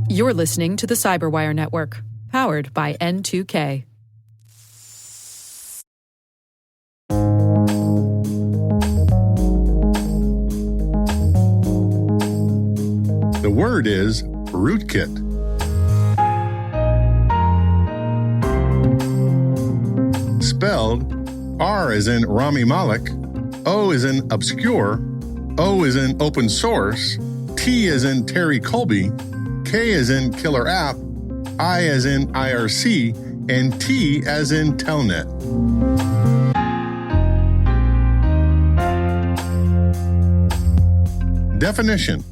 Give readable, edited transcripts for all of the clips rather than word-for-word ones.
You're listening to the Cyberwire Network, powered by N2K. The word is rootkit. Spelled R as in Rami Malek, O as in obscure, O as in open source, T as in Terry Colby, K as in killer app, I as in IRC, and T as in telnet. Definition: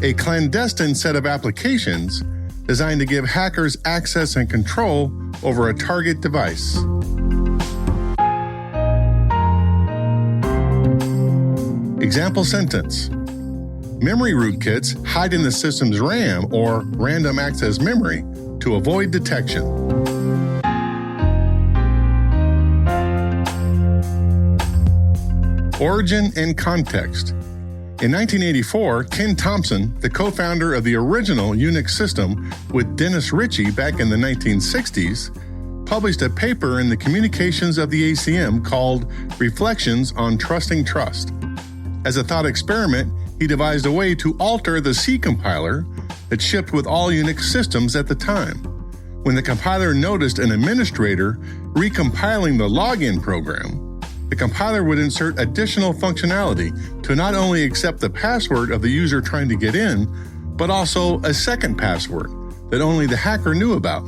a clandestine set of applications designed to give hackers access and control over a target device. Example sentence: memory rootkits hide in the system's RAM or random access memory to avoid detection. Origin and context. In 1984, Ken Thompson, the co-founder of the original Unix system with Dennis Ritchie back in the 1960s, published a paper in the Communications of the ACM called Reflections on Trusting Trust. As a thought experiment, he devised a way to alter the C compiler that shipped with all Unix systems at the time. When the compiler noticed an administrator recompiling the login program, the compiler would insert additional functionality to not only accept the password of the user trying to get in, but also a second password that only the hacker knew about.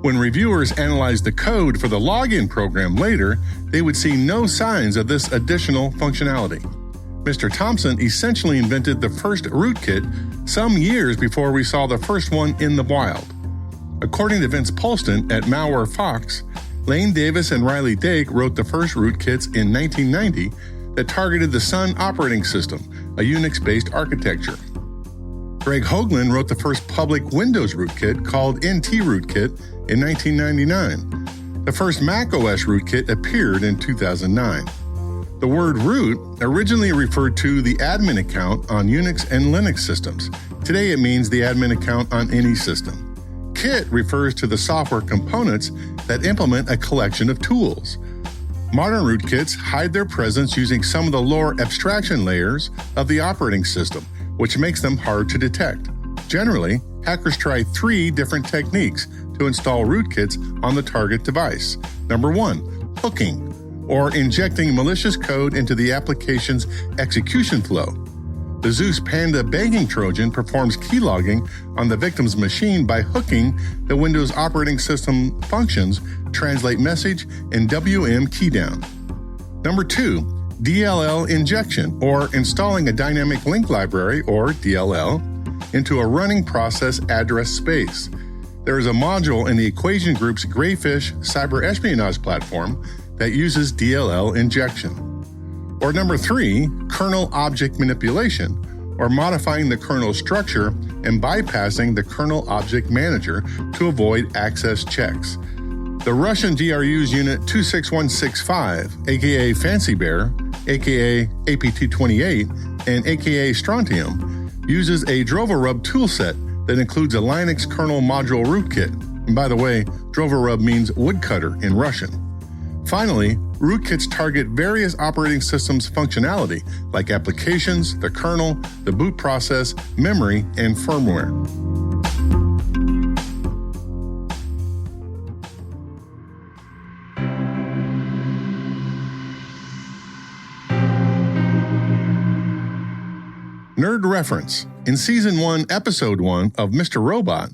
When reviewers analyzed the code for the login program later, they would see no signs of this additional functionality. Mr. Thompson essentially invented the first rootkit some years before we saw the first one in the wild. According to Vince Polston at Malware Fox, Lane Davis and Riley Dake wrote the first rootkits in 1990 that targeted the Sun operating system, a Unix-based architecture. Greg Hoagland wrote the first public Windows rootkit called NT Rootkit in 1999. The first Mac OS rootkit appeared in 2009. The word root originally referred to the admin account on Unix and Linux systems. Today it means the admin account on any system. Kit refers to the software components that implement a collection of tools. Modern rootkits hide their presence using some of the lower abstraction layers of the operating system, which makes them hard to detect. Generally, hackers try 3 different techniques to install rootkits on the target device. Number 1, hooking, or injecting malicious code into the application's execution flow. The Zeus Panda bagging Trojan performs keylogging on the victim's machine by hooking the Windows operating system functions, translate message, and WM keydown. Number 2, DLL injection, or installing a dynamic link library, or DLL, into a running process address space. There is a module in the Equation Group's Grayfish cyber espionage platform that uses DLL injection. Or number 3, kernel object manipulation, or modifying the kernel structure and bypassing the kernel object manager to avoid access checks. The Russian GRU's Unit 26165, aka Fancy Bear, aka APT28, and aka Strontium, uses a Drovorub toolset that includes a Linux kernel module rootkit. And by the way, Drovorub means woodcutter in Russian. Finally, rootkits target various operating systems functionality, like applications, the kernel, the boot process, memory, and firmware. Nerd reference. In Season 1, Episode 1 of Mr. Robot,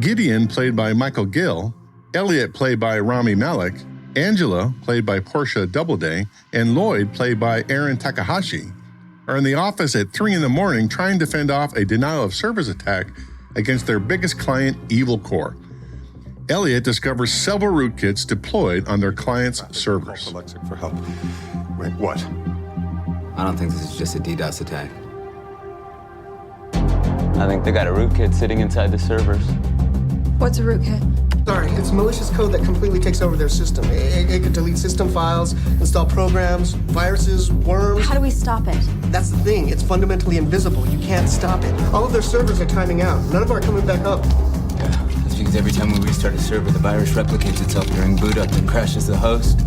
Gideon, played by Michael Gill, Elliot, played by Rami Malek, Angela, played by Portia Doubleday, and Lloyd, played by Aaron Takahashi, are in the office at 3 a.m. trying to fend off a denial-of-service attack against their biggest client, Evil Core. Elliot discovers several rootkits deployed on their client's servers. Alexa for help. Wait, what? I don't think this is just a DDoS attack. I think they got a rootkit sitting inside the servers. What's a rootkit? Sorry, it's malicious code that completely takes over their system. It could delete system files, install programs, viruses, worms. How do we stop it? That's the thing. It's fundamentally invisible. You can't stop it. All of their servers are timing out. None of them are coming back up. Yeah, that's because every time we restart a server, the virus replicates itself during boot up and crashes the host.